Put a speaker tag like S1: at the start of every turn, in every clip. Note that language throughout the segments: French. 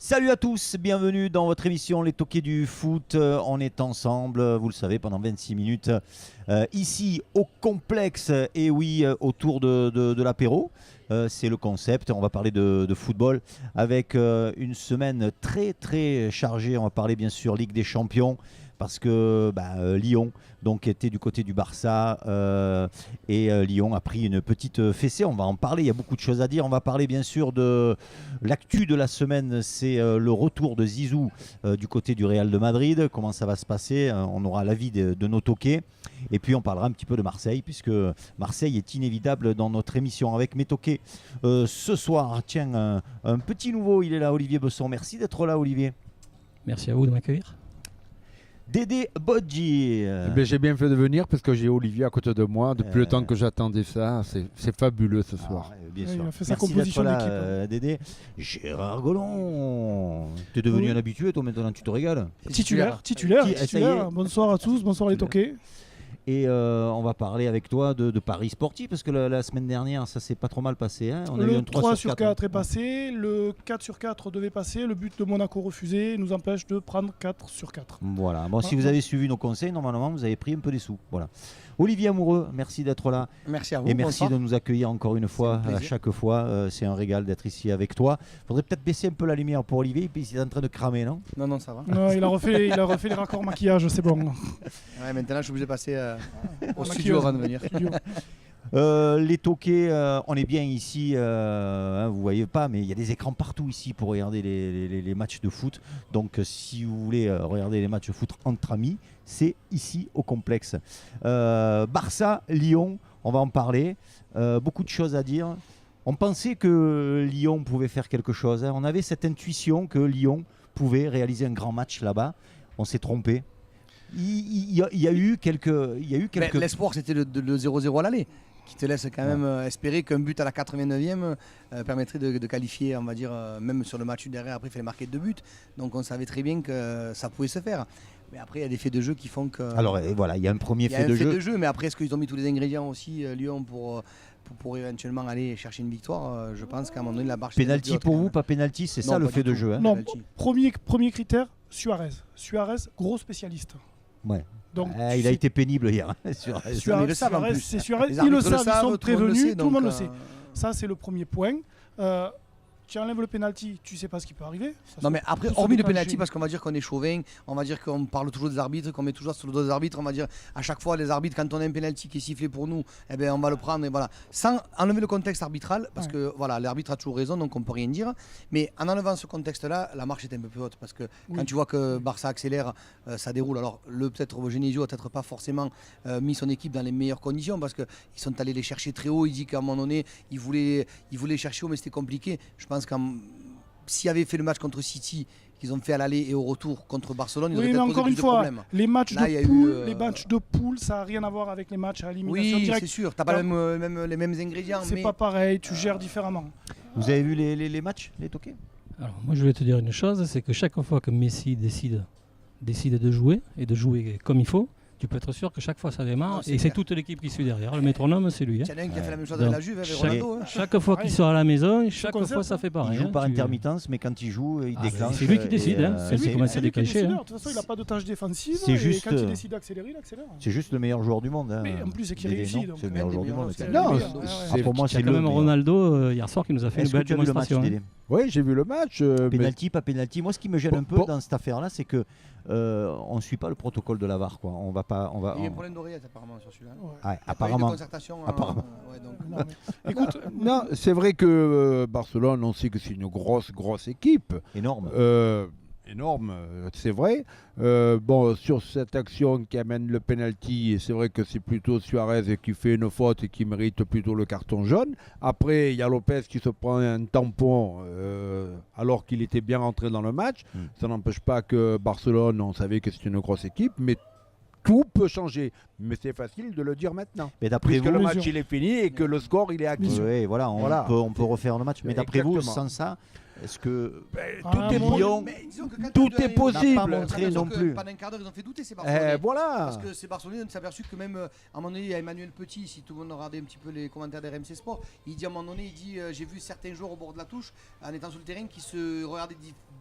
S1: Salut à tous, bienvenue dans votre émission Les Toqués du foot. On est ensemble, vous le savez, pendant 26 minutes ici au complexe, et oui, autour de l'apéro. C'est le concept. On va parler de football avec une semaine très très chargée. On va parler bien sûr Ligue des Champions parce que Lyon donc était du côté du Barça et Lyon a pris une petite fessée. On va en parler, il y a beaucoup de choses à dire. On va parler bien sûr de l'actu de la semaine, c'est le retour de Zizou du côté du Real de Madrid. Comment ça va se passer? On aura l'avis de nos toqués. Et puis on parlera un petit peu de Marseille, puisque Marseille est inévitable dans notre émission avec mes toqués. Ce soir, tiens, un petit nouveau, il est là, Olivier Besson. Merci d'être là, Olivier.
S2: Merci à vous de m'accueillir.
S1: Dédé Bodji.
S3: J'ai bien fait de venir parce que j'ai Olivier à côté de moi depuis le temps que j'attendais ça. C'est fabuleux ce soir.
S1: Bien sûr.
S4: Il a fait sa
S1: Merci
S4: composition
S1: d'être là,
S4: d'équipe.
S1: Dédé. Gérard Gollon. Tu es devenu un habitué, toi maintenant, tu te régales.
S4: Titulaire.
S1: Ça y est.
S4: Bonsoir à tous, bonsoir les toqués.
S1: Et on va parler avec toi de Paris Sportif, parce que la semaine dernière, ça s'est pas trop mal passé. Hein. On a eu
S4: Le
S1: un
S4: 3 sur 4
S1: 4
S4: est passé, le 4 sur 4 devait passer, le but de Monaco refusé nous empêche de prendre 4 sur 4.
S1: Voilà. Bon, si vous avez suivi nos conseils, normalement, vous avez pris un peu des sous. Voilà. Olivier Amoureux, merci d'être là.
S5: Merci à vous.
S1: Et merci
S5: bonsoir.
S1: de nous accueillir encore une fois,
S5: C'est un
S1: à
S5: plaisir.
S1: chaque fois. C'est un régal d'être ici avec toi. Faudrait peut-être baisser un peu la lumière pour Olivier, puis il est en train de cramer, non?
S5: Non, ça va.
S4: Non, il a refait les raccords maquillage, c'est bon.
S5: Ouais, maintenant, je suis obligé de passer au
S4: La
S5: studio
S4: maquilleuse.
S5: avant de venir.
S1: Les toqués, on est bien ici, vous voyez pas, mais il y a des écrans partout ici pour regarder les matchs de foot. Donc si vous voulez regarder les matchs de foot entre amis, c'est ici au complexe. Barça, Lyon, on va en parler. Beaucoup de choses à dire. On pensait que Lyon pouvait faire quelque chose. Hein. On avait cette intuition que Lyon pouvait réaliser un grand match là-bas. On s'est trompé. Il y a eu quelques...
S5: L'espoir, c'était le 0-0 à l'aller, qui te laisse quand même espérer qu'un but à la 89e permettrait de qualifier, on va dire, même sur le match derrière. Après, il fallait marquer 2 buts. Donc on savait très bien que ça pouvait se faire. Mais après, il y a des faits de jeu qui font que...
S1: Alors voilà, il y a un premier fait de jeu.
S5: Mais après, est-ce qu'ils ont mis tous les ingrédients aussi, Lyon, pour éventuellement aller chercher une victoire? Je pense qu'à un moment donné, la barre...
S1: Pénalty pour vous, pas pénalty, c'est
S5: Non,
S1: ça le
S5: pas
S1: fait
S5: du
S1: de
S5: tout.
S1: jeu. Hein.
S4: Non,
S5: Penalty.
S4: premier critère, Suarez. Suarez, gros spécialiste.
S1: Ouais.
S4: Donc,
S1: Il a été pénible hier. Sur...
S5: Mais ils
S4: Suarez,
S5: le savent en plus.
S4: c'est Suarez,
S5: Les
S4: ils le
S5: arbitres
S4: savent, ils sont
S5: tout le monde le
S4: prévenus,
S5: sait,
S4: tout le monde le
S5: donc,
S4: sait. Ça, c'est le premier point. Tu enlèves le penalty, tu sais pas ce qui peut arriver.
S5: Non mais après,
S4: tout se
S5: hormis le
S4: déclenche.
S5: penalty, parce qu'on va dire qu'on est chauvin, on va dire qu'on parle toujours des arbitres, qu'on met toujours sur le dos des arbitres, on va dire à chaque fois les arbitres, quand on a un penalty qui est sifflé pour nous, eh ben, on va le prendre et voilà. Sans enlever le contexte arbitral, parce que voilà, l'arbitre a toujours raison, donc on peut rien dire. Mais en enlevant ce contexte-là, la marche est un peu plus haute, parce que quand tu vois que Barça accélère, ça déroule. Alors peut-être Genesio a peut-être pas forcément mis son équipe dans les meilleures conditions, parce qu'ils sont allés les chercher très haut. Il dit qu'à un moment donné, ils voulaient chercher haut, mais c'était compliqué. Je pense s'ils avaient fait le match contre City, qu'ils ont fait à l'aller et au retour contre Barcelone, ils auraient
S4: Oui, mais
S5: peut-être
S4: encore
S5: posé
S4: une
S5: plus de
S4: fois,
S5: problèmes.
S4: les matchs
S5: Là, il y a
S4: de poule,
S5: eu,
S4: les matchs de poule, ça n'a rien à voir avec les matchs à élimination
S5: Oui,
S4: directe.
S5: c'est sûr, t'as pas les mêmes ingrédients.
S4: C'est
S5: mais
S4: pas pareil, tu gères différemment.
S1: Vous avez vu les matchs, les toqués?
S2: Alors moi je vais te dire une chose, c'est que chaque fois que Messi décide de jouer et de jouer comme il faut, tu peux être sûr que chaque fois ça démarre
S5: Non, c'est
S2: et c'est
S5: clair.
S2: toute l'équipe qui suit derrière. Le métronome c'est lui. Hein.
S5: Il y en a un qui a fait la même chose avec la Juve, avec Ronaldo. hein.
S2: Chaque fois qu'il sort à la maison, chaque
S4: concept,
S2: fois ça fait pareil.
S1: Il joue
S2: hein.
S1: par
S2: Tu-
S1: intermittence, mais quand il joue, il déclenche.
S2: c'est lui qui décide, hein. C'est lui qui commence à
S4: C'est lui qui est
S2: déclencher,
S4: décideur.
S2: hein.
S4: De toute façon, il n'a pas de tâche défensive.
S1: C'est
S4: Et
S1: juste,
S4: quand il décide d'accélérer, il accélère.
S1: C'est juste le meilleur joueur du monde. Hein.
S4: Mais en plus, c'est qu'il
S1: Dédé,
S4: réussit,
S1: non,
S4: donc,
S1: c'est le meilleur
S5: un des
S1: joueur du
S5: meilleurs,
S1: monde.
S5: c'est
S1: quand
S5: le
S1: même.
S5: meilleur.
S4: Ouais,
S1: Ah,
S4: ouais.
S1: pour moi,
S2: Il y
S1: c'est
S2: a quand
S1: le
S2: même
S1: meilleur.
S2: Ronaldo hier soir qui nous a fait une
S1: Est-ce que
S2: belle
S1: tu as vu le match,
S2: démonstration. hein.
S1: Dédé?
S3: Oui, j'ai vu le match. mais
S1: Penalty, pas penalty. Moi, ce qui me gêne un peu
S3: Bon.
S1: dans cette affaire-là, c'est que on ne suit pas le protocole de la VAR. Quoi. On va pas. On va.
S5: Il y a eu un problème d'oreillette apparemment sur celui-là.
S4: Ouais.
S1: Ouais,
S5: Il y a pas eu de
S1: apparemment.
S5: concertation,
S1: Apparemment.
S5: ouais, donc.
S4: Non, mais écoute,
S3: non, c'est vrai que Barcelone, on sait que c'est une grosse équipe.
S1: Énorme.
S3: Énorme, c'est vrai. Bon, sur cette action qui amène le penalty, c'est vrai que c'est plutôt Suarez qui fait une faute et qui mérite plutôt le carton jaune. Après, il y a Lopez qui se prend un tampon alors qu'il était bien rentré dans le match. Ça n'empêche pas que Barcelone, on savait que c'était une grosse équipe, mais tout peut changer. Mais c'est facile de le dire maintenant.
S1: Mais d'après
S3: Puisque
S1: vous,
S3: le
S4: Bien
S3: match
S4: sûr.
S3: il est fini et que le score il est acquis.
S1: oui, voilà, on peut refaire le match. Mais d'après vous,
S3: Exactement.
S1: sans ça, Est-ce que
S3: Tout est
S4: moi,
S1: Lyon
S5: Mais disons que quand
S3: Tout
S5: les deux
S3: est
S5: arrivent,
S3: possible.
S1: n'a pas montré
S5: disons
S1: non
S5: que
S1: plus.
S5: Pendant un quart d'heure, ils ont fait douter ces Barcelonais.
S3: Voilà.
S5: Parce que ces Barcelonais, on s'est aperçu que même à un moment donné, il y a Emmanuel Petit, si tout le monde regardait un petit peu les commentaires d'RMC Sport, il dit à un moment donné, j'ai vu certains joueurs au bord de la touche, en étant sur le terrain, qui se regardaient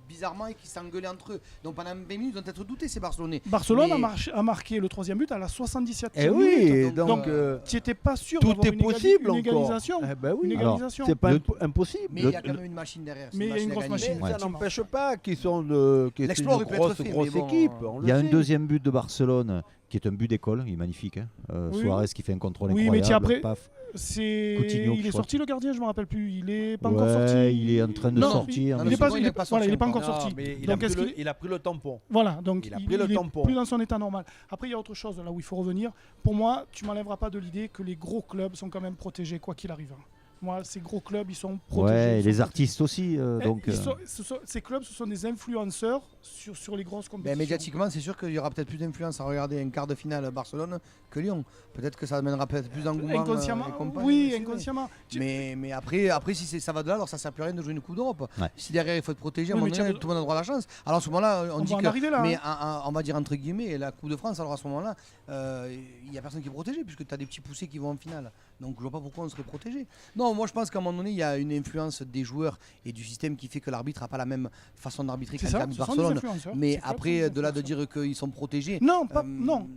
S5: bizarrement et qui s'engueulaient entre eux. Donc pendant 20 minutes, ils ont peut-être douté ces Barcelonais.
S4: Barcelone
S5: Mais-
S4: a marqué le 3e but à la 77e
S3: Eh
S4: minute.
S3: oui,
S5: donc,
S3: donc
S4: Tu n'étais pas sûr
S3: tout
S4: d'avoir
S3: est
S4: une
S3: possible
S4: une
S3: encore.
S4: égalisation.
S3: Eh ben oui.
S4: Une
S1: Alors,
S4: égalisation.
S3: C'est pas
S1: Le-
S3: impossible.
S5: Mais il y a quand même une machine derrière. c'est
S4: Mais il y a une grosse
S5: à
S4: machine.
S5: gagner.
S3: Mais ça
S4: Ouais.
S3: n'empêche pas qu'ils sont de, que c'est
S5: L'exploit
S3: une
S5: aurait pu être
S3: grosse,
S5: fait,
S3: grosse
S5: mais bon,
S3: équipe. on
S1: il
S3: le
S1: y a un
S3: sait.
S1: deuxième but de Barcelone qui est un but d'école, il est magnifique.
S4: Oui.
S1: Suarez qui fait un contrôle
S4: Oui,
S1: incroyable.
S4: mais après,
S1: paf.
S4: Il
S1: Coutinho, je
S4: est
S1: crois.
S4: sorti le gardien, je me rappelle plus. Il est pas
S1: Ouais,
S4: encore sorti.
S1: il est en train de
S4: Non,
S1: sortir.
S5: non,
S4: Il
S5: mais
S4: est pas,
S5: souvent,
S4: il
S5: il
S4: est
S5: est pas
S4: voilà, il est pas
S5: sorti
S4: encore
S3: Non,
S4: sorti.
S3: mais
S4: Donc, est-ce qu'il-
S3: il a pris le tampon.
S4: Voilà, donc
S3: Il a pris le
S4: est
S3: tampon.
S4: plus dans son état normal. Après, il y a autre chose là où il faut revenir. Pour moi, tu m'enlèveras pas de l'idée que les gros clubs sont quand même protégés, quoi qu'il arrive. Moi, ces gros clubs, ils sont protégés.
S1: Ouais, et
S4: ils sont
S1: les
S4: protégés.
S1: artistes aussi.
S4: Eh,
S1: Donc,
S4: ces clubs, ce sont des influenceurs sur les grosses compétitions.
S5: Ben, médiatiquement, c'est sûr qu'il y aura peut-être plus d'influence à regarder un quart de finale Barcelone que Lyon. Peut-être que ça amènera peut-être plus d'engouement.
S4: Inconsciemment,
S5: et compagnie,
S4: oui,
S5: c'est vrai.
S4: inconsciemment.
S5: Mais après si ça va de là, alors ça sert plus à rien de jouer une Coupe d'Europe.
S1: Ouais.
S5: Si derrière il faut être protégé, à
S4: Oui,
S5: un
S4: mais
S5: moment donné,
S4: tiens,
S5: tout le monde a droit à la chance. Alors à ce moment-là, on dit
S4: va en
S5: que.
S4: arriver là.
S5: Mais
S4: hein.
S5: on va dire entre guillemets, la Coupe de France, alors à ce moment-là, il n'y a personne qui est protégé puisque tu as des petits poussés qui vont en finale. Donc je vois pas pourquoi on serait protégé. Non, moi je pense qu'à un moment donné, il y a une influence des joueurs et du système qui fait que l'arbitre n'a pas la même façon d'arbitrer
S4: C'est
S5: qu'un
S4: ça,
S5: club
S4: ce sont des
S5: Barcelone.
S4: influenceurs. Ces
S5: Mais
S4: clubs sont
S5: après,
S4: des
S5: de là de
S4: influenceurs.
S5: dire qu'ils sont protégés.
S4: Non, pas,
S5: euh,
S4: non.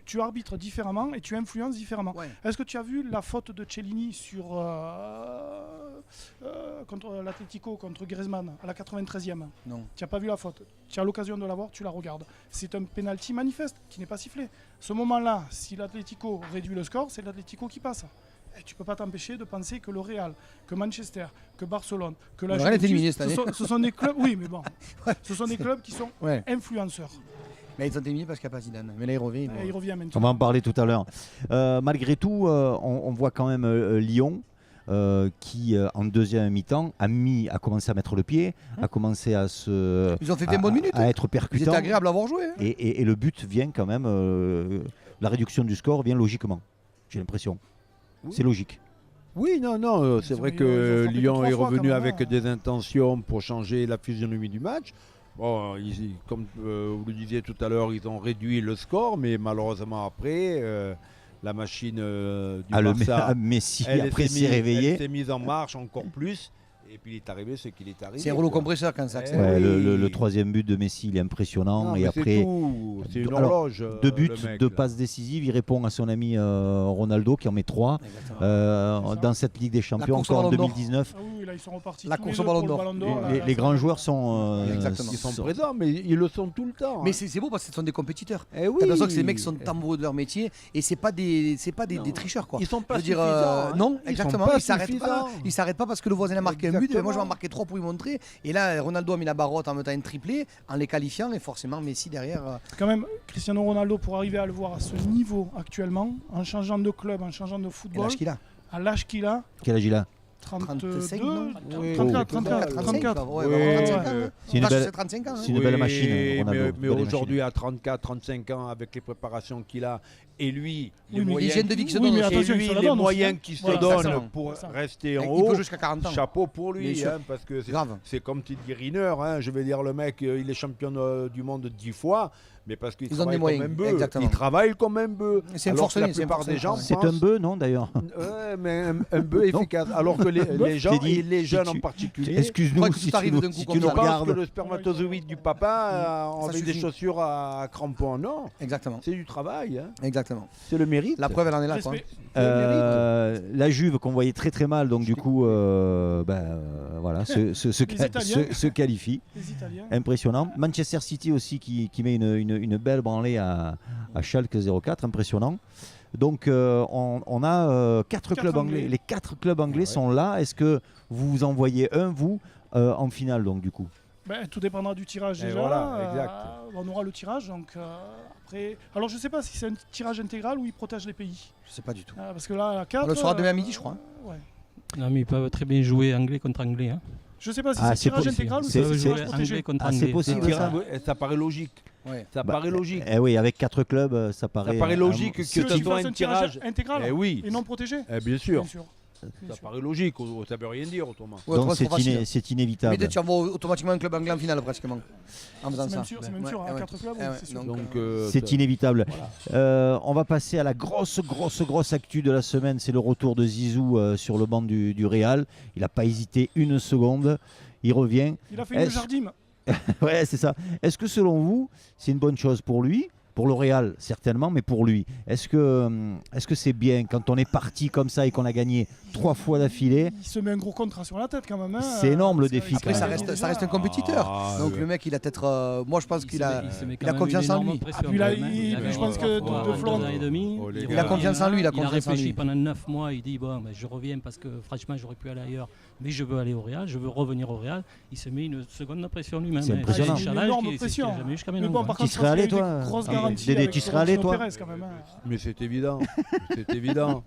S4: Tu arbitres différemment et tu influences différemment.
S5: Ouais.
S4: Est-ce que tu as vu la faute de Cellini sur contre l'Atlético, contre Griezmann à la 93e?
S5: Non.
S4: Tu n'as pas vu la faute. Tu as l'occasion de la voir, tu la regardes. C'est un penalty manifeste qui n'est pas sifflé. Ce moment-là, si l'Atlético réduit le score, c'est l'Atlético qui passe. Et tu peux pas t'empêcher de penser que le Real, que Manchester, que Barcelone, que la
S5: Le Real est
S4: Juventus,
S5: éliminé cette année.
S4: ce sont des clubs. Oui, mais bon, ce sont des clubs qui sont
S5: Ouais.
S4: influenceurs.
S5: Mais ils sont éliminés parce qu'il n'y a pas Zidane. Mais là il revient.
S4: Et il revient
S1: on
S4: maintenant.
S1: va en parler tout à l'heure. Malgré tout, on voit quand même Lyon qui, en deuxième mi-temps, a commencé à mettre le pied, a commencé à
S5: Ils ont fait 20 bonnes minutes.
S1: à être
S5: Ils
S1: percutant.
S5: étaient agréables à avoir joué. Hein.
S1: Et le but vient quand même, la réduction du score vient logiquement, j'ai l'impression.
S3: Oui.
S1: C'est logique.
S3: Oui, non, c'est
S4: Ils ont-
S3: vrai
S4: ils ont
S3: que
S4: frappé
S3: Lyon
S4: trois
S3: est
S4: fois
S3: revenu
S4: quand même,
S3: avec
S4: hein.
S3: des intentions pour changer la physionomie du match. Bon, comme vous le disiez tout à l'heure, ils ont réduit le score, mais malheureusement après, la machine du Barça,
S1: Messi
S3: elle
S1: après
S3: s'est
S1: s'est réveillé.
S3: elle s'est mise en marche encore plus. Et puis il est arrivé ce qu'il est arrivé.
S5: C'est un rouleau
S3: quoi.
S5: compresseur quand ça
S3: Eh
S5: accélère.
S1: Ouais,
S3: oui.
S1: le troisième but de Messi, il est impressionnant.
S3: Non,
S1: et
S3: mais c'est
S1: après,
S3: tout. C'est une
S1: alors,
S3: horloge.
S1: 2 buts,
S3: le mec,
S1: 2
S3: là.
S1: passes décisives. Il répond à son ami Ronaldo qui en met 3
S5: Exactement.
S4: C'est ça.
S1: dans cette Ligue des Champions,
S5: course au
S1: encore en
S5: Ballon d'Or.
S1: 2019.
S4: Ah oui, là ils sont repartis.
S5: La
S4: tous
S5: course
S4: les
S5: au
S4: deux
S5: Ballon
S4: pour
S5: d'Or.
S4: le Ballon d'Or, là,
S1: Les
S4: là,
S1: grands
S4: ça-
S1: joueurs sont,
S5: Exactement.
S3: Ils sont
S1: sont-
S3: présents, mais ils le sont tout le temps.
S5: Mais
S3: hein.
S5: c'est beau parce que ce sont des compétiteurs.
S3: Eh oui.
S5: T'as l'impression que ces mecs sont amoureux de leur métier et c'est pas des
S3: Non.
S5: tricheurs quoi.
S3: Ils sont pas
S5: Je veux dire,
S3: suffisants, hein.
S5: non,
S3: Ils
S5: exactement.
S3: sont pas
S5: Ils s'arrêtent pas.
S3: suffisants.
S5: Ils s'arrêtent pas parce que le voisin a marqué un but. Et moi, je vais en
S3: Exactement.
S5: marquer 3 pour lui montrer. Et là, Ronaldo a mis la barotte en mettant un triplé, en les qualifiant. Et forcément, Messi derrière.
S4: Quand même, Cristiano Ronaldo, pour arriver à le voir à ce niveau actuellement, en changeant de club, en changeant de
S5: Et
S4: football,
S5: l'âge qu'il a.
S4: à l'âge qu'il a,
S1: Quel âge il a
S4: 32,
S5: 35, non
S4: 34,
S5: 35,
S4: 34.
S5: Ouais,
S3: Oui,
S5: bah, 35 ans.
S3: euh,
S5: hein.
S1: c'est une
S5: Enfin,
S1: belle-
S5: c'est 35 ans. hein.
S1: c'est une belle machine, Ronaldo,
S3: Mais,
S1: une belle
S3: aujourd'hui, à 34-35 ans, avec les préparations qu'il a, et lui,
S4: Oui, mais
S5: l'hygiène de vie qui se
S4: Oui,
S5: donne
S4: mais
S5: aussi.
S3: et
S4: attention, il
S3: lui,
S4: se la
S3: les
S4: donne aussi,
S3: moyens
S4: hein.
S3: qu'il se
S4: Voilà,
S3: donne
S5: exactement.
S3: pour
S4: C'est ça.
S3: rester en
S5: Il
S3: haut,
S5: peut jusqu'à 40 ans.
S3: chapeau pour
S5: Bien
S3: lui,
S5: sûr.
S3: hein, parce que
S5: Grave.
S3: c'est comme Teddy Riner, hein, je vais dire, le mec, il est champion du monde 10 fois, mais parce qu'il
S5: Ils ont
S3: travaille
S5: des
S3: comme
S5: moyens,
S3: un bœuf.
S5: exactement.
S3: Il travaille comme un bœuf.
S5: C'est un
S3: Alors que la
S5: forcené, c'est un
S3: plupart des
S5: forcené.
S3: gens
S1: C'est un
S3: pensent-
S1: bœuf, non d'ailleurs
S3: Ouais, mais un bœuf
S1: Non.
S3: efficace. Alors que les gens,
S1: J'ai dit,
S3: et les
S1: si
S3: jeunes en
S1: tu-
S3: particulier,
S1: Excuse-nous
S5: Moi, que
S1: si
S5: tout arrive
S1: tu
S5: d'un
S1: nous,
S5: coup
S1: si
S5: comme
S1: tu nous
S5: ça.
S3: pensent
S1: regardes.
S3: que le spermatozoïde du papa a
S5: Ça
S3: enlevé des
S5: suffit.
S3: chaussures à crampons. Non,
S5: Exactement.
S3: c'est du travail. Hein.
S5: Exactement.
S3: C'est le mérite.
S5: La preuve, elle en est là. Quoi.
S4: Respect.
S1: La Juve qu'on voyait très très mal, donc du coup, voilà, se qualifie.
S4: Les Italiens.
S1: Impressionnant. Manchester City aussi qui met une belle branlée à Schalke 04, impressionnant. Donc on a 4 clubs anglais.
S4: Anglais.
S1: Les 4 clubs anglais
S3: Ouais.
S1: sont là. Est-ce que vous en voyez un, vous, en finale donc du coup
S4: Ben, tout dépendra du tirage
S3: Et
S4: déjà.
S3: voilà, exact.
S4: On aura le tirage. Donc, après... Alors je ne sais pas si c'est un tirage intégral ou il protège les pays.
S5: Je sais pas du tout.
S4: Parce que là, à 4.
S5: On le saura demain à midi, je crois.
S4: Ouais.
S2: Non, mais ils peuvent très bien jouer anglais contre anglais. Hein.
S4: Je ne sais pas si
S1: Ah,
S4: c'est
S1: c'est
S4: tirage
S1: possible.
S4: intégral ou
S1: C'est-
S4: si c'est
S1: c'est-
S4: tirage
S2: jouer
S4: protégé.
S2: anglais contre
S1: Ah, c'est
S2: anglais.
S1: possible,
S3: C'est
S1: ça.
S3: ça paraît logique.
S5: Ouais.
S3: Ça
S1: Bah,
S3: paraît logique.
S1: Oui, avec 4 clubs, ça paraît.
S3: Ça paraît logique que
S4: Si
S3: ce
S4: tu
S3: soit
S4: fasses
S3: un
S4: un tirage
S3: tirage.
S4: intégral
S3: Eh oui.
S4: et non protégé.
S3: Bien sûr.
S4: Bien sûr. Bien
S3: Ça
S4: sûr.
S3: paraît logique, ça veut rien dire autrement.
S5: Ouais,
S1: Donc
S5: autrement, c'est facile.
S1: c'est
S5: Mais
S1: inévitable.
S5: tu envoies automatiquement un club anglais en finale pratiquement. En faisant
S4: C'est
S5: ça.
S4: même sûr, c'est même sûr.
S5: Ouais,
S4: À
S5: ouais.
S4: 4 clubs, oui,
S5: Ouais,
S4: c'est sûr.
S5: donc,
S1: C'est inévitable. On va passer à la grosse actu de la semaine. C'est le retour de Zizou sur le banc du Real. Il n'a pas hésité une seconde. Il revient.
S4: Il a fait une
S1: Est-ce-
S4: jardine.
S1: Ouais, c'est ça. Est-ce que selon vous, c'est une bonne chose pour lui? Pour le Real, certainement, mais pour lui. Est-ce que c'est bien quand on est parti comme ça et qu'on a gagné 3 fois d'affilée?
S4: Il se met un gros contrat sur la tête quand même. Hein.
S1: C'est énorme, le
S4: Parce que
S1: défi,
S5: Après,
S1: quand
S5: ça
S1: même.
S5: reste un compétiteur.
S3: Ah,
S5: Donc
S3: ouais.
S5: le mec, il a peut-être. Moi, je pense qu'il a. Il a confiance en lui.
S4: puis là, je pense que de Flandre-
S3: Oh, les
S5: Il
S3: gars.
S5: a confiance en lui. Il a
S2: Il a
S5: confiance en
S2: réfléchi
S5: lui.
S2: pendant 9 mois, il dit bon, ben, je reviens parce que franchement j'aurais pu aller ailleurs, mais je veux aller au Real, je veux revenir au Real. Il se met une seconde de pression lui-même.
S1: C'est
S2: hein.
S1: impressionnant.
S2: un
S4: Une
S2: challenge
S4: énorme
S2: c'est ce qu'il
S4: pression.
S2: a jamais eu jusqu'à
S4: Mais
S2: maintenant.
S4: bon, par
S1: Tu
S4: contre,
S1: serais allé,
S4: il y a eu
S1: toi
S4: des grosses
S1: Ah,
S4: garanties
S1: Dédé,
S4: avec
S1: tu serais allé,
S4: Florentino
S1: toi
S4: Pérez, quand même, hein.
S3: Mais c'est évident, c'est évident.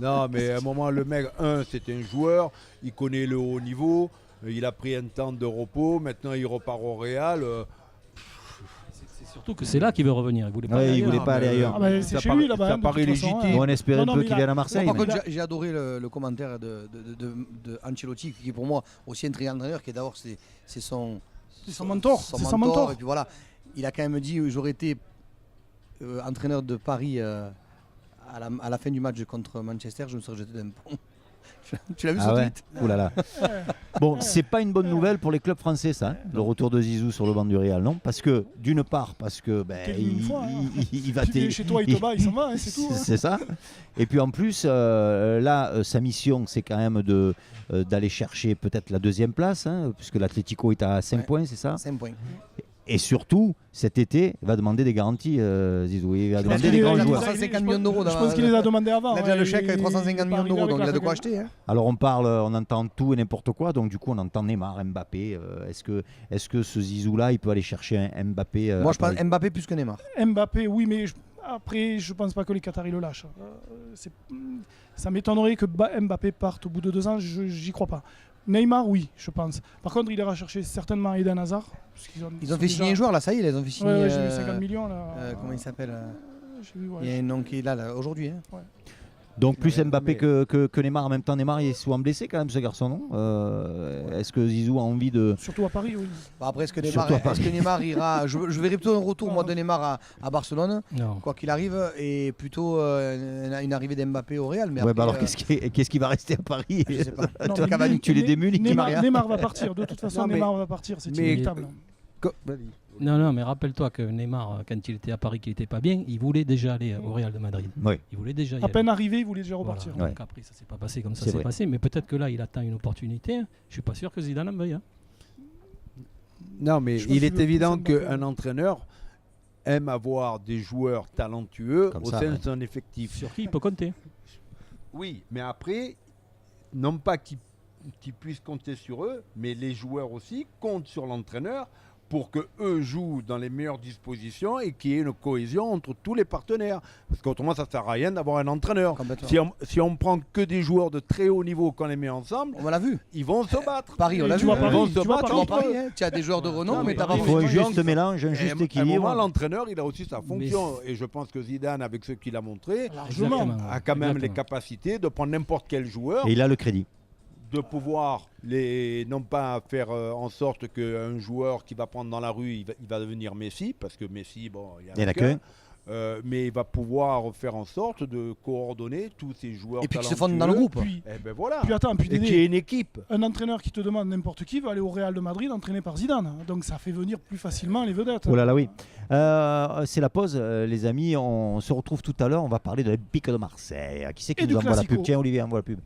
S3: Non, mais à un moment, le mec, c'était un joueur, il connaît le haut niveau, il a pris un temps de repos, maintenant il repart au Real.
S2: C'est surtout que c'est là qu'il veut revenir. Il voulait pas
S1: Ouais,
S2: aller
S1: il
S2: ailleurs.
S1: voulait pas aller ailleurs.
S4: Ah bah, c'est
S3: Ça
S4: chez
S3: paraît-
S4: lui là-bas.
S3: ça
S4: hein, de
S3: paraît
S4: toute façon,
S3: légitime.
S4: hein.
S1: On espère
S4: Non,
S1: un
S4: non,
S1: peu
S4: mais
S1: qu'il
S4: il a-
S1: vienne à
S5: Moi,
S1: Marseille.
S5: par
S1: mais-
S5: contre, j'ai adoré le commentaire de Ancelotti, qui est pour moi aussi un très grand entraîneur, qui est d'abord c'est son
S4: mentor, c'est son mentor.
S5: Et puis voilà, il a quand même dit j'aurais été entraîneur de Paris à la fin du match contre Manchester, je me serais jeté d'un pont. Tu l'as vu
S1: Ah
S5: ce
S1: ouais.
S5: tweet?
S1: Ouh là là. Bon, c'est pas une bonne nouvelle pour les clubs français, ça, hein, le retour de Zizou sur le banc du Real, non? Parce que, d'une part, parce que
S4: T'es venu une fois, hein.
S1: il va
S4: Tu viens chez toi, il te bat, il s'en va, hein, c'est tout. hein.
S1: C'est ça. Et puis en plus, là, sa mission, c'est quand même d'aller chercher peut-être la deuxième place, hein, puisque l'Atlético est à 5
S5: Ouais.
S1: points, c'est ça?
S5: 5 points.
S1: Et surtout, cet été, il va demander des garanties, Zizou. Il va
S5: pense
S1: demander
S5: qu'il
S1: des
S5: est-
S1: grands
S5: il a
S1: joueurs.
S5: 350 millions d'euros
S4: Je
S5: dans-
S4: pense qu'il les a demandés avant.
S5: Il a déjà
S4: hein,
S5: le chèque avec
S4: il-
S5: 350
S4: il
S5: millions
S4: est
S5: d'euros,
S4: arrivé
S5: donc il a
S4: avec
S5: de quoi
S4: la-
S5: acheter. Hein.
S1: Alors on entend tout et n'importe quoi, donc du coup on entend Neymar, Mbappé. Est-ce que ce Zizou-là, il peut aller chercher un Mbappé
S5: Moi,
S1: à
S5: je pense
S1: Paris?
S5: Mbappé plus que Neymar.
S4: Mbappé, oui, mais après, je pense pas que les Qataris le lâchent. Ça m'étonnerait que Mbappé parte au bout de 2 ans, j'y crois pas. Neymar, oui, je pense. Par contre, il ira chercher certainement Eden Hazard.
S5: Ils ont fait signer un joueur là, ça y est, ils ont fait signer.
S4: Ouais, j'ai vu 50 millions là.
S5: Comment il s'appelle
S4: J'ai vu, ouais.
S5: Il y a un nom qui est là aujourd'hui. Hein.
S1: Donc plus
S3: Ouais,
S1: Mbappé
S3: mais-
S1: que Neymar. En même temps, Neymar il est souvent blessé quand même, ce garçon, non? Est-ce que Zizou a envie de...
S4: Surtout à Paris, oui.
S5: Bon, après,
S1: Surtout à Paris.
S5: est-ce que Neymar ira je verrai plutôt un retour moi de Neymar à Barcelone,
S2: Non.
S5: quoi qu'il arrive, et plutôt une arrivée d'Mbappé au Real. Mais
S1: Ouais,
S5: après,
S1: bah alors qu'est-ce qui va rester à Paris?
S5: je sais pas.
S4: Non,
S1: Toi,
S4: mais
S1: Cavani, tu les démunis,
S4: Neymar, Neymar va partir. De toute façon,
S3: Non, mais-
S4: Neymar va partir, c'est
S3: mais-
S4: inévitable.
S2: Non, mais rappelle-toi que Neymar, quand il était à Paris, qu'il n'était pas bien, il voulait déjà aller au Real de Madrid.
S1: Oui.
S2: Il voulait déjà y
S4: À
S2: aller.
S4: peine arrivé, il voulait déjà
S2: Voilà.
S4: repartir.
S1: Ouais.
S2: Donc après, ça s'est pas passé comme ça
S1: C'est
S2: s'est
S1: vrai.
S2: passé, mais peut-être que là, il attend une opportunité. Je suis pas sûr que Zidane en veuille. Hein.
S3: Non, mais
S4: Je pense
S3: il
S4: qu'il
S3: est
S4: veut
S3: évident
S4: plus Mbappé.
S3: qu'un entraîneur aime avoir des joueurs talentueux
S1: Comme
S3: au
S1: ça,
S3: sein
S1: ouais.
S3: de son effectif.
S2: Sur qui il peut compter.
S3: Oui, mais après, non pas qu'ils puissent compter sur eux, mais les joueurs aussi comptent sur l'entraîneur pour que eux jouent dans les meilleures dispositions et qu'il y ait une cohésion entre tous les partenaires. Parce qu'autrement, ça ne sert à rien d'avoir un entraîneur.
S5: Complètement.
S3: Si on prend que des joueurs de très haut niveau qu'on les met ensemble,
S5: On l'a vu.
S3: ils vont se battre.
S5: Paris, on
S4: Et
S5: l'a
S4: tu
S5: vu.
S4: vois
S5: hein.
S4: Paris,
S3: Ils vont se
S4: tu vois
S3: battre
S5: Tu vois
S3: entre eux.
S5: Paris, hein. Tu as des joueurs de renom,
S2: Non,
S5: mais
S2: mais
S5: t'as pas
S2: Paris,
S1: Il faut un
S2: mais-
S1: juste mélange, un juste
S3: Et à un
S1: équilibre.
S3: moment, l'entraîneur, il a aussi sa fonction. Et je pense que Zidane, avec ce qu'il a montré,
S4: Largement.
S2: Exactement.
S3: a quand même les
S2: Exactement.
S3: capacités de prendre n'importe quel joueur,
S1: Et il a le crédit.
S3: de pouvoir non pas faire en sorte qu'un joueur qui va prendre dans la rue, il va devenir Messi, parce que Messi, bon,
S1: Il y en a qu'un.
S3: mais il va pouvoir faire en sorte de coordonner tous ces joueurs
S5: Et puis qu'ils se fondent dans le groupe.
S4: Puis,
S3: Et ben voilà.
S4: puis attends, puis
S3: Et
S4: Dédé,
S3: qu'il y ait une équipe.
S4: un entraîneur qui te demande n'importe qui va aller au Real de Madrid entraîné par Zidane. Donc ça fait venir plus facilement les vedettes.
S1: Oh là là, oui. C'est la pause, les amis. On se retrouve tout à l'heure. On va parler de l'Olympique de Marseille. Qui c'est qui
S4: Et
S1: nous
S4: du
S1: envoie la
S4: Classico.
S1: pub? Tiens, Olivier, envoie la pub.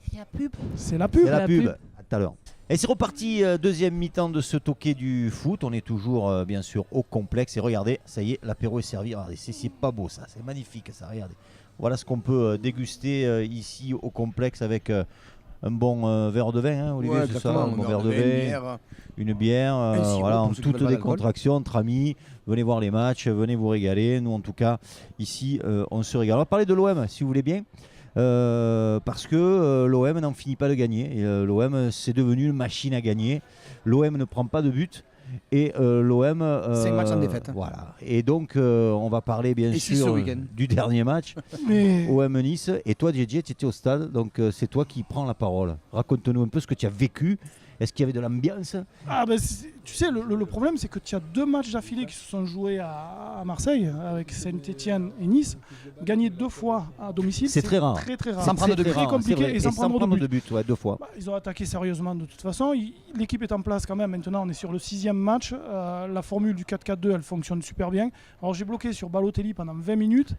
S4: C'est la pub.
S1: C'est la
S2: la
S1: pub.
S2: pub.
S1: À tout à l'heure. Et c'est reparti, deuxième mi-temps de ce toqué du foot. On est toujours, bien sûr, au complexe. Et regardez, ça y est, l'apéro est servi. Regardez, c'est pas beau ça, c'est magnifique ça, regardez. Voilà ce qu'on peut déguster ici au complexe avec un bon verre de vin, hein, Olivier,
S5: Ouais,
S1: c'est ça?
S5: exactement.
S1: Un bon verre de vin, une bière,
S5: Un sirop
S1: voilà,
S5: pour
S1: en
S5: ceux qui
S1: toute
S5: veulent pas d'alcool.
S1: décontraction, entre amis. Venez voir les matchs, venez vous régaler. Nous, en tout cas, ici, on se régale. On va parler de l'OM, si vous voulez bien. Parce que l'OM n'en finit pas de gagner. L'OM, c'est devenu une machine à gagner. L'OM ne prend pas de but. et l'OM.
S5: 5 matchs sans défaite.
S1: Voilà. Et donc, on va parler bien
S5: Et six ce
S1: sûr
S5: week-end.
S1: du dernier match,
S4: Mais
S1: OM Nice. Et toi, JJ, tu étais au stade, donc c'est toi qui prends la parole. Raconte-nous un peu ce que tu as vécu. Est-ce qu'il y avait de l'ambiance?
S4: tu sais, le problème, c'est que tu as 2 matchs d'affilée qui se sont joués à Marseille, avec Saint-Etienne et Nice. Gagner 2 fois à domicile,
S1: C'est très rare.
S4: Très, très rare.
S5: Sans prendre de
S1: Très
S5: but.
S4: Très compliqué
S1: c'est vrai.
S4: et sans prendre de but.
S1: ouais, 2 fois.
S4: Ils ont attaqué sérieusement de toute façon. L'équipe est en place quand même. Maintenant, on est sur le 6e match. La formule du 4-4-2, elle fonctionne super bien. Alors, j'ai bloqué sur Balotelli pendant 20 minutes.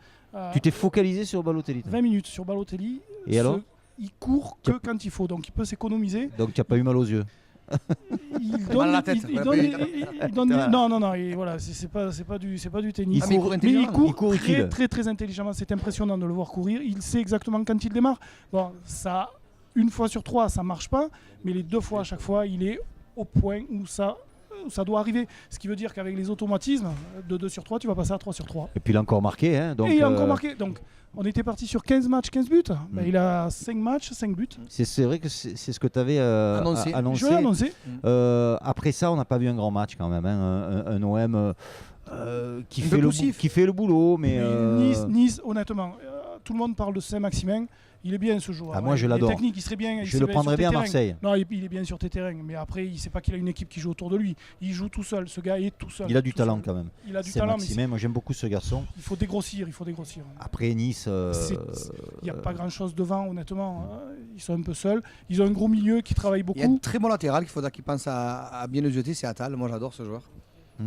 S1: Tu t'es focalisé sur Balotelli, toi.
S4: 20 minutes sur Balotelli.
S1: Et alors
S4: Il court que quand il faut, donc il peut s'économiser.
S1: Donc tu n'as pas eu mal aux yeux.
S4: Il
S5: Mal à la tête.
S4: Non, et voilà, c'est pas du tennis.
S5: Ah, mais il court
S4: Mais
S5: intelligemment.
S4: il court
S1: utile.
S4: très intelligemment. C'est impressionnant de le voir courir. Il sait exactement quand il démarre. Bon, ça, 1 fois sur 3, ça marche pas, mais les 2 fois à chaque fois, il est au point où ça doit arriver. Ce qui veut dire qu'avec les automatismes, de 2 sur 3, tu vas passer à 3 sur 3.
S1: Et puis il a encore marqué. Hein, donc,
S4: Et il a encore marqué. Donc, on était parti sur 15 matchs, 15 buts. Ben, il a 5 matchs, 5 buts.
S1: C'est vrai que c'est ce que tu avais
S5: Annoncé.
S4: Je l'ai annoncé.
S1: Après ça, on n'a pas vu un grand match quand même. Hein, un OM qui
S5: Un peu poussif.
S1: qui fait le boulot. Mais,
S4: Nice, honnêtement, tout le monde parle de Saint-Maximin. Il est bien ce joueur.
S1: Ah, moi, je l'adore.
S4: Il est technique, il serait bien.
S1: je le prendrais bien à Marseille.
S4: Non, il est bien sur tes terrains. Mais après, il ne sait pas qu'il a une équipe qui joue autour de lui. Il joue tout seul. Ce gars est tout seul.
S1: Il a du
S4: tout
S1: talent
S4: seul.
S1: quand même.
S4: Il a du
S1: C'est
S4: talent, mais
S1: Maximin, moi j'aime beaucoup ce garçon.
S4: il faut dégrossir.
S1: Après Nice,
S4: Il n'y a pas grand-chose devant, honnêtement. Ils sont un peu seuls. Ils ont un gros milieu qui travaille
S5: Il y a un
S4: beaucoup.
S5: très bon latéral qu'il faudra qu'il pense à bien le jeter, c'est Attal. Moi j'adore ce joueur.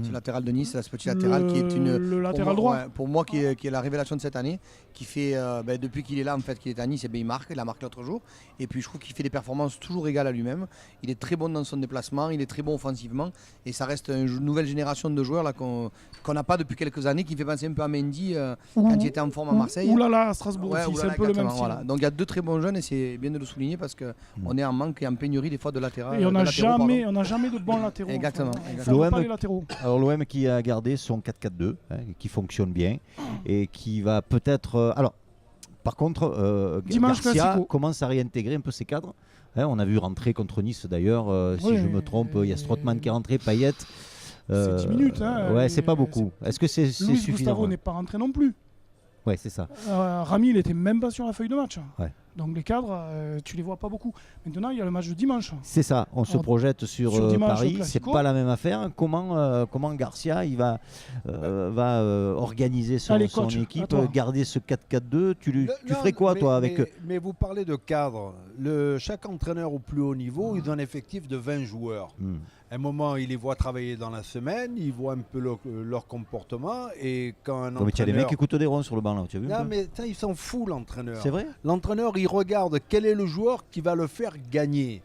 S5: Ce latéral de Nice, ce petit latéral qui est
S4: Le latéral droit.
S5: Pour moi qui est la révélation de cette année, qui fait depuis qu'il est là en fait, qu'il est à Nice, il marque, il a marqué l'autre jour. Et puis je trouve qu'il fait des performances toujours égales à lui-même. Il est très bon dans son déplacement, il est très bon offensivement, et ça reste une nouvelle génération de joueurs là qu'on n'a pas depuis quelques années, qui fait penser un peu à Mendy quand il était en forme à Marseille.
S4: Oulala, à Strasbourg aussi, c'est un peu le même style.
S5: Voilà. Donc il y a 2 très bons jeunes et c'est bien de le souligner parce qu'on est en manque et en pénurie des fois de latéral.
S4: Et on n'a jamais
S5: pardon.
S4: de bons latéraux.
S5: Exactement.
S4: Il faut pas les latéraux.
S1: alors l'OM qui a gardé son 4-4-2, qui fonctionne bien et qui va peut-être. Alors, par contre,
S4: Dimanche
S1: Garcia
S4: Classico.
S1: commence à réintégrer un peu ses cadres. Hein, on a vu rentrer contre Nice d'ailleurs. Si je me trompe, il y a Strootman qui est rentré, Payet.
S4: C'est 10 minutes. Hein,
S1: ouais, c'est pas beaucoup. Est-ce que c'est
S4: Luis
S1: suffisant?
S4: Gustavo n'est pas rentré non plus.
S1: Ouais, c'est ça.
S4: Rami, il était même pas sur la feuille de match.
S1: Ouais.
S4: Donc les cadres, tu les vois pas beaucoup. Maintenant, il y a le match de dimanche.
S1: C'est ça. On se
S4: Alors,
S1: projette sur
S4: dimanche,
S1: Paris.
S4: au
S1: C'est
S4: Classico.
S1: pas la même affaire. Comment Garcia il va organiser son
S4: Allez, coach, à
S1: équipe,
S4: toi.
S1: garder ce 4-4-2. Tu ferais quoi toi avec
S3: mais vous parlez de cadre. Chaque entraîneur au plus haut niveau, ils ont un effectif de 20 joueurs. À un moment, il les voit travailler dans la semaine, il voit un peu leur comportement. Et quand un
S1: Non, mais tu as des
S3: entraîneur...
S1: mecs qui coûtent des ronds sur le banc là, tu as vu un
S3: Non,
S1: peu
S3: mais il s'en fout, l'entraîneur.
S1: C'est vrai?
S3: L'entraîneur, il regarde quel est le joueur qui va le faire gagner.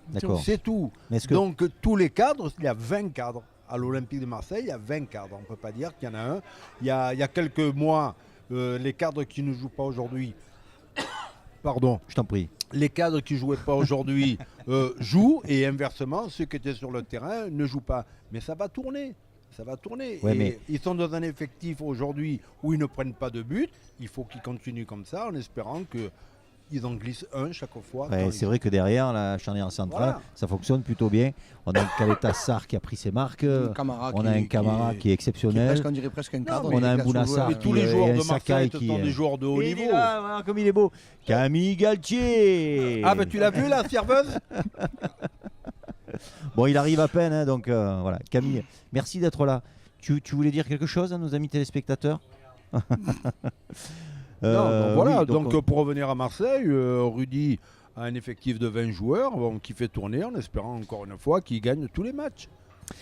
S1: D'accord.
S3: C'est tout.
S1: Mais est-ce que
S3: Donc, tous les cadres, il y a 20 cadres. À l'Olympique de Marseille, il y a 20 cadres. On ne peut pas dire qu'il y en a un. Il y a quelques mois, les cadres qui ne jouent pas aujourd'hui, pardon,
S1: je t'en prie.
S3: les cadres qui ne jouaient pas aujourd'hui jouent, et inversement, ceux qui étaient sur le terrain ne jouent pas. Mais ça va tourner. Ça va tourner.
S1: Ouais,
S3: et
S1: mais-
S3: ils sont dans un effectif aujourd'hui où ils ne prennent pas de but. Il faut qu'ils continuent comme ça en espérant qu'ils en glissent un chaque fois.
S1: Ouais,
S3: quand
S1: c'est
S3: ils-
S1: vrai que derrière la charnière centrale,
S3: Voilà.
S1: ça fonctionne plutôt bien. On a un Caleta Sarr qui a pris ses marques.
S5: Camara
S1: On a un Camara qui est exceptionnel.
S5: on dirait presque un cadre.
S1: on a un
S5: il est classe au
S1: Bounassar
S5: joueur.
S3: Mais tous les
S1: et
S3: joueurs
S1: un
S3: de
S1: Sakai
S3: Marseille
S1: qui
S3: sont
S1: est-
S3: des joueurs de haut
S1: Et il est
S3: niveau.
S1: là, voilà, comme il est beau. Camille Galtier.
S3: Ah, ben tu l'as vu la serveuse?
S1: Bon, il arrive à peine, hein, donc voilà. Camille, merci d'être là. Tu voulais dire quelque chose à nos amis téléspectateurs?
S3: Non, donc voilà,
S1: oui,
S3: donc pour revenir à Marseille, Rudy a un effectif de 20 joueurs qui fait tourner en espérant encore une fois qu'il gagne tous les matchs.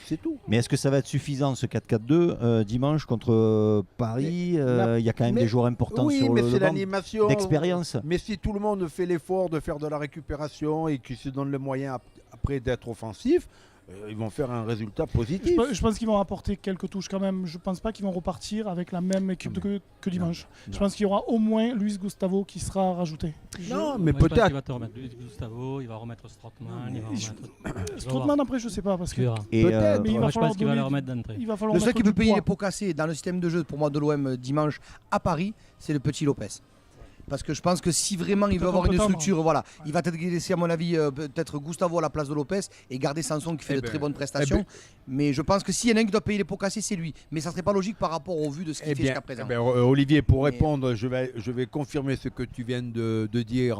S3: C'est tout.
S1: Mais est-ce que ça va être suffisant ce 4-4-2 dimanche contre Paris? Il y a quand même
S3: mais-
S1: des joueurs importants
S3: Oui,
S1: sur
S3: mais
S1: le
S3: c'est
S1: banc
S3: l'animation.
S1: d'expérience.
S3: Mais si tout le monde fait l'effort de faire de la récupération et qu'ils se donnent les moyens après d'être offensifs, ils vont faire un résultat positif.
S4: Je pense qu'ils vont apporter quelques touches quand même. Je pense pas qu'ils vont repartir avec la même équipe que dimanche. Je pense qu'il y aura au moins Luis Gustavo qui sera rajouté.
S3: Non, mais
S2: Moi, je pense qu'il
S3: peut-être.
S2: va te remettre Luis Gustavo, il va remettre Strootman, il va
S4: Je-
S2: remettre.
S4: Strootman après je sais pas parce
S2: Tu
S4: que
S2: verras.
S1: Et
S3: Peut-être,
S4: mais il va
S2: Moi, je
S4: falloir
S2: pense qu'il va le
S4: donner-
S2: remettre d'entrée.
S4: il va falloir
S5: Le seul
S4: mettre
S5: qui peut
S4: du
S5: payer
S4: poids.
S5: les pots cassés dans le système de jeu pour moi de l'OM dimanche à Paris, c'est le petit Lopez. Parce que je pense que si vraiment il veut avoir une structure, voilà, il va peut-être laisser à mon avis peut-être Gustavo à la place de Lopez et garder Sanson qui fait de très bonnes prestations. Mais je pense que s'il y en a un qui doit payer les pots cassés, c'est lui. Mais ça serait pas logique par rapport au vu de ce qu'il fait jusqu'à présent.
S3: Olivier, pour répondre, je vais confirmer ce que tu viens de dire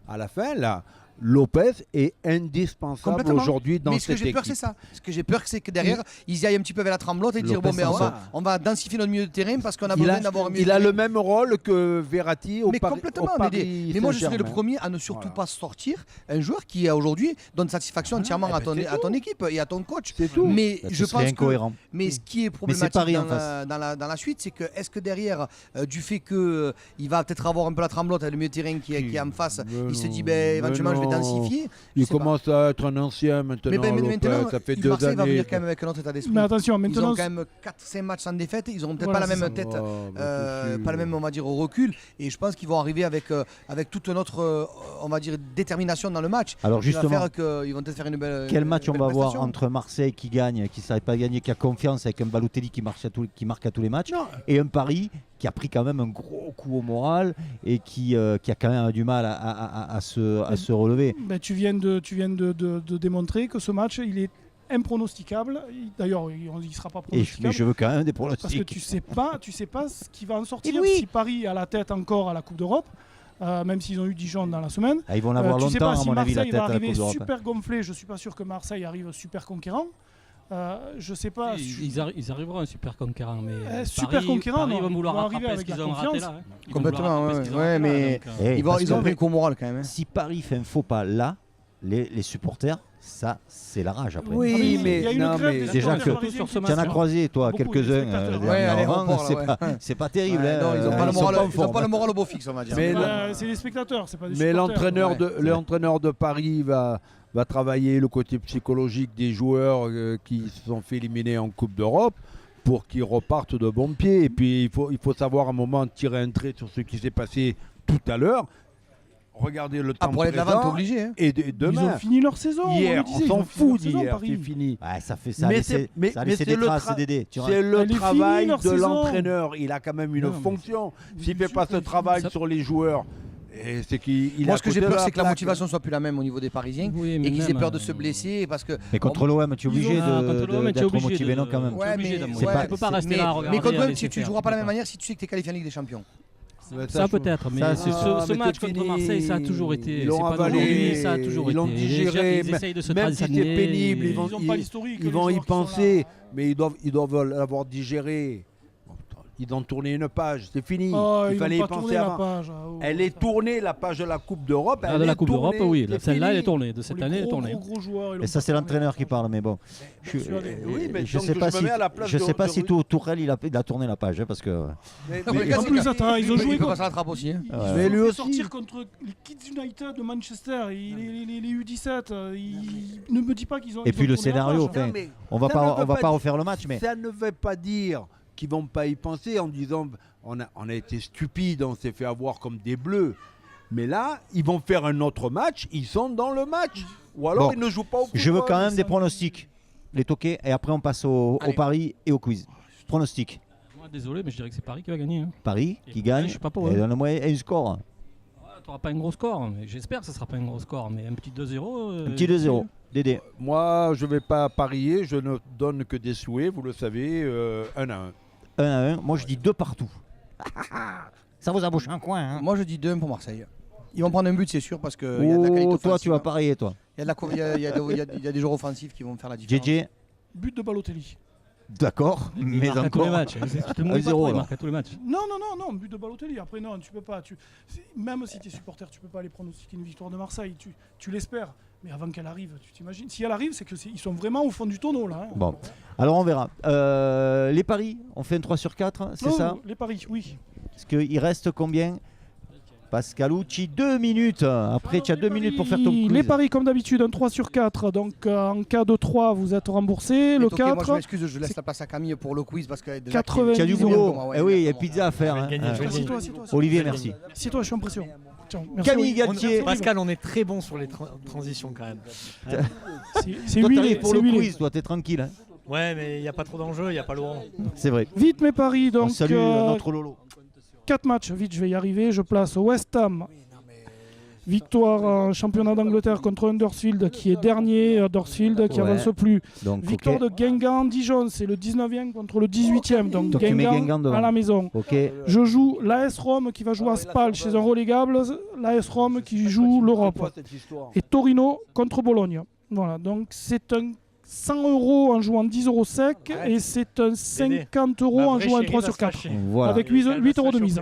S3: à la fin là. Lopez est indispensable aujourd'hui dans cette équipe.
S5: Mais ce que j'ai peur, c'est ça. Ce que j'ai peur, c'est que derrière, ils y aillent un petit peu vers la tremblote et dire bon, mais on va densifier notre milieu de terrain parce qu'on a besoin d'avoir un milieu de terrain.
S3: Il a le même rôle que Verratti au Paris.
S5: Mais moi, je serais le premier à ne surtout pas sortir un joueur qui aujourd'hui donne satisfaction entièrement à ton équipe et à ton coach.
S3: C'est tout.
S5: Mais je pense
S1: incohérent.
S5: Mais ce qui est problématique dans la suite, c'est que est-ce que derrière, du fait qu'il va peut-être avoir un peu la tremblote avec le milieu de terrain qui est en face, il se dit éventuellement je vais densifier.
S3: Il commence à être un ancien maintenant.
S5: Mais maintenant,
S3: ça fait 2
S5: Marseille
S3: années.
S5: va venir quand même avec un autre état d'esprit.
S4: Mais attention, maintenant,
S5: ils ont quand même 4-5 matchs sans défaite. Ils n'auront peut-être pas la même tête, pas le même, on va dire, au recul. Et je pense qu'ils vont arriver avec toute notre, on va dire, détermination dans le match.
S1: Alors justement,
S5: ils vont peut-être faire une belle.
S1: Quel match on va
S5: prestation.
S1: voir entre Marseille qui gagne, qui ne savait pas gagner, qui a confiance avec un Balotelli qui marque à tous les matchs, et un Paris qui a pris quand même un gros coup au moral et qui a quand même du mal à se relever.
S4: Tu viens de démontrer que ce match, il est impronosticable. D'ailleurs, il ne sera pas pronosticable.
S1: Mais je veux quand même des pronostics.
S4: Parce que tu sais pas ce qui va en sortir. Si Paris a la tête encore à la Coupe d'Europe, même s'ils ont eu Dijon dans la semaine.
S1: Ils vont l'avoir longtemps, à mon avis, la tête à la Coupe d'Europe.
S4: Marseille va arriver super gonflé. Je ne suis pas sûr que Marseille arrive super conquérant. Je sais pas.
S2: Ils arriveront un super conquérant, mais
S4: super conquérant,
S2: Paris vont vouloir rattraper
S4: avec
S2: ce qu'ils
S4: la
S2: ont raté
S4: confiance.
S2: là.
S5: Complètement, mais ils ont pris un coup moral quand même.
S1: Si Paris fait un faux pas là, les supporters, ça c'est la rage après.
S3: Oui, mais
S4: il y a une grève des
S1: déjà
S4: supporters
S1: que
S4: parisiens
S1: tu en as croisé toi quelques-uns c'est pas terrible.
S5: Ils n'ont pas le moral au beau fixe, on va dire.
S4: C'est les spectateurs, c'est pas des supporters.
S3: Mais l'entraîneur de Paris va travailler le côté psychologique des joueurs qui se sont fait éliminer en Coupe d'Europe pour qu'ils repartent de bon pied. Et puis il faut savoir à un moment tirer un trait sur ce qui s'est passé tout à l'heure. Regardez le temps
S5: pour aller de l'avant, t'es obligé. Hein.
S3: Et demain.
S4: Ils ont fini leur saison.
S3: Hier, on s'en fout d'hier, c'est fini.
S1: Ouais, ça a laissé des traces, Dédé.
S3: C'est le travail de l'entraîneur. Il a quand même une fonction. S'il ne fait pas ce travail sur les joueurs, c'est qu'il
S5: moi, ce que j'ai peur, c'est que la motivation soit plus la même au niveau des Parisiens et qu'ils aient peur de se blesser parce que.
S1: Mais contre l'OM, tu es obligé d'être motivé, non, quand même.
S5: Ouais, mais
S2: tu peux pas rester là à regarder.
S5: Mais contre l'OM, tu joueras pas de la même manière si tu sais que tu es qualifié en Ligue des Champions.
S2: Ça peut-être, mais ce match contre Marseille, ça a toujours été.
S3: Ils l'ont avalé,
S2: ça a toujours
S3: ils l'ont
S2: été.
S3: digéré, même si c'est pénible, ils vont y penser, mais ils doivent l'avoir digéré. Ils ont tourné une page, c'est fini. Il fallait y penser avant. Elle est tournée, la page de la Coupe d'Europe.
S2: De la Coupe d'Europe, oui. Celle-là, elle est tournée. De cette année, elle est tournée.
S1: Et ça, c'est l'entraîneur qui parle, mais bon. Je sais pas si Tourelle il a tourné la page, parce que.
S4: En plus, attends, ils ont joué.
S5: Il peut passer la trappe aussi.
S4: Mais lui aussi. Sortir contre les Kids United de Manchester, les U17. Ne me dis pas qu'ils ont.
S1: Et puis le scénario, on va pas refaire le match, mais.
S3: Ça ne veut pas dire qui vont pas y penser en disant on a été stupides, on s'est fait avoir comme des bleus. Mais là, ils vont faire un autre match, ils sont dans le match. Ou alors ils ne jouent pas au football.
S1: Je veux quand même des pronostics, les toquets, et après on passe au Paris et au quiz. Pronostics.
S2: Moi, désolé, mais je dirais que c'est Paris qui va gagner.
S1: Paris qui gagne,
S2: je suis pas pour
S1: et donne-moi un score.
S2: Tu n'auras pas un gros score, mais j'espère que ce ne sera pas un gros score, mais un petit 2-0.
S1: Un petit 2-0. Dédé.
S3: Moi, je ne vais pas parier, je ne donne que des souhaits, vous le savez, 1-1.
S1: 1-1, moi je dis 2 partout. Ça vous embauche un coin. Hein.
S5: Moi je dis 2-1 pour Marseille. Ils vont prendre un but, c'est sûr, parce qu'il y a de la qualité offensive.
S1: Toi, tu vas parier, toi.
S5: Il y a des joueurs offensifs qui vont faire la différence.
S1: JJ.
S4: But de Balotelli.
S1: D'accord, mais
S2: encore.
S1: Tous les
S2: matchs. Tu il marque à tous les matchs.
S4: Non, but de Balotelli. Après, non, tu peux pas. Même si tu es supporter, tu peux pas aller pronostiquer une victoire de Marseille. Tu l'espères. Mais avant qu'elle arrive, tu t'imagines. Si elle arrive, c'est qu'ils sont vraiment au fond du tonneau, là. Hein.
S1: Bon, alors on verra. Les paris, on fait un 3 sur 4, c'est ça?
S4: Les paris, oui.
S1: Parce qu'il reste combien? Pascalucci, 2 minutes. Après, tu as 2 minutes pour faire ton quiz.
S4: Les paris, comme d'habitude, un 3 sur 4. Donc, en cas de 3, vous êtes remboursé. Le 4.
S5: Moi, je m'excuse, je laisse la place à Camille pour le quiz parce que.
S4: 90
S1: tu as du boulot. Oui, il y a
S5: pizza
S1: pizza à faire. Hein.
S4: Toi,
S1: Olivier, merci.
S4: C'est toi, je suis en pression.
S1: Tiens, Camille Galtier.
S6: Pascal, on est très bon sur les transitions quand même.
S1: C'est lui. Toi, t'arrives pour le quiz, toi, t'es tranquille. Hein.
S6: Ouais, mais il n'y a pas trop d'enjeux, il n'y a pas Laurent.
S1: C'est vrai.
S4: Vite mes paris, donc.
S1: On salue notre Lolo.
S4: 4 matchs, vite, je vais y arriver. Je place West Ham. Victoire en championnat d'Angleterre contre Huddersfield, qui est dernier. Huddersfield qui
S1: Ouais.
S4: avance plus.
S1: Donc,
S4: Victoire
S1: ok.
S4: de Guingamp Dijon, c'est le 19e contre le 18e. Donc
S1: Donc tu mets Guingamp
S4: Guingamp
S1: devant.
S4: à la maison.
S1: Ok.
S4: Je joue l'AS Rome qui va jouer à Spal chez un relégable. L'AS Rome qui joue l'Europe. Et Torino contre Bologne. Voilà, donc c'est un 100 € en jouant 10 € sec
S6: Arrête.
S4: et c'est un 50 € en jouant 3 sur 4.
S1: Voilà.
S4: Avec 8 € de mise.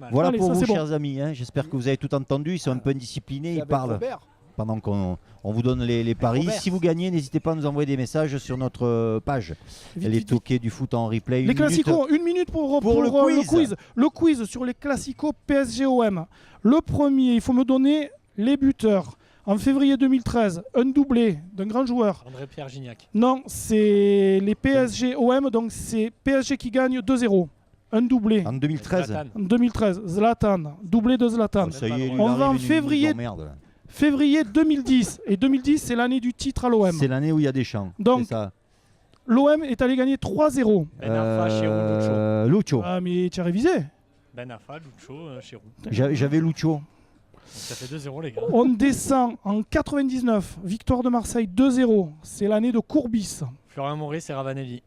S1: Voilà
S4: Allez,
S1: pour
S4: ça,
S1: vous,
S4: c'est bon.
S1: chers amis. hein. J'espère que vous avez tout entendu. Ils sont un peu indisciplinés. Ils parlent pendant qu'on vous donne les paris.
S6: Robert.
S1: Si vous gagnez, n'hésitez pas à nous envoyer des messages sur notre page.
S4: Vite,
S1: Les
S4: vite,
S1: toqués du foot en replay.
S4: Les
S1: Une minute.
S4: classicos, 1 minute pour
S1: le quiz.
S4: Le quiz sur les classicos PSG-OM. Le premier, il faut me donner les buteurs. En février 2013, un doublé d'un grand joueur.
S2: André-Pierre Gignac.
S4: Non, c'est les PSG-OM, donc c'est PSG qui gagne 2-0. Un doublé.
S1: En 2013.
S2: Zlatan.
S4: En 2013, Zlatan, doublé de Zlatan.
S1: Ça y est, lui,
S4: On
S1: il arrive,
S4: va en
S1: il nous
S4: février.
S1: emmerde, là.
S4: Février 2010. Et 2010, c'est l'année du titre à l'OM.
S1: C'est l'année où il y a des champs.
S4: Donc,
S1: c'est ça.
S4: L'OM est allé gagner 3-0.
S2: Ben Arfa, Chirou, Lucho.
S1: Lucho.
S4: Ah, mais tu as révisé.
S2: Ben Arfa, Lucho, Chirou.
S1: J'avais Lucho.
S2: Donc ça fait 2-0 les gars.
S4: On descend en 99. Victoire de Marseille 2-0. C'est l'année de Courbis.
S2: Florian Maurice et Ravanelli.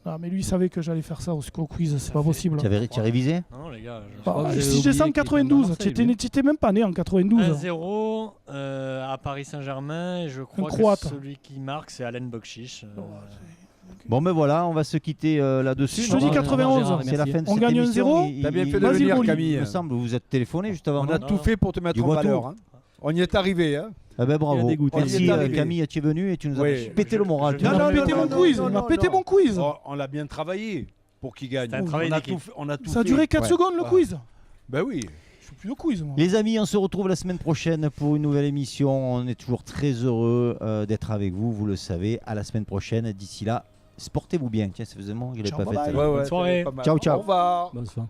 S4: Ah, mais lui, il savait que j'allais faire ça au quiz. C'est pas possible.
S1: Tu as révisé?
S2: Non les gars.
S4: Ah,
S6: crois que vous avez
S4: si je descends en
S6: oublié qu'il était
S4: 92,
S6: dans
S4: tu
S6: Marseille,
S4: étais même pas né en 92.
S2: 1-0 à Paris Saint-Germain et je crois que
S4: Croate.
S2: celui qui marque c'est Alain Bokchich.
S1: Bon ben voilà, on va se quitter là-dessus.
S4: Je te dis 91.
S1: C'est la fin de
S4: On
S1: cette
S4: gagne
S1: émission.
S4: 1-0.
S3: T'as bien fait de
S4: Vas-y,
S3: venir,
S4: Rolly.
S1: Il
S3: Camille.
S1: me semble, vous êtes téléphoné juste avant.
S3: On a
S1: non
S3: tout fait pour te mettre
S1: Du
S3: en
S1: retour.
S3: valeur. hein. On y est arrivé. Hein.
S1: Ah ben
S6: Il
S1: bravo.
S6: a dégoûté.
S1: Merci
S3: On y est arrivé.
S1: Camille, tu es venu et tu nous as
S3: Oui.
S1: pété le moral.
S2: Je-
S1: Tu
S4: Il
S1: nous
S4: m'a
S1: as-
S4: pété mon quiz. Il m'a pété mon quiz.
S3: On l'a bien travaillé pour qu'il gagne.
S2: C'est un travail
S3: on, a
S2: d'équipe.
S3: tout, on a tout
S4: Ça a
S3: fait.
S4: duré 4
S1: Ouais.
S4: secondes le
S3: Ouais.
S4: quiz.
S3: Ben oui.
S4: Je fais plus de quiz, moi.
S1: Les amis, on se retrouve la semaine prochaine pour une nouvelle émission. On est toujours très heureux d'être avec vous, vous le savez. À la semaine prochaine. D'ici là, sportez-vous bien. Tiens, ça faisait un moment que je l'ai
S4: Ciao,
S1: pas
S4: bye
S1: fait.
S4: bye.
S1: celle-là.
S3: Ouais, ouais,
S2: soirée.
S3: pas mal.
S1: Ciao, ciao.
S3: Au revoir.
S6: Bonne soirée.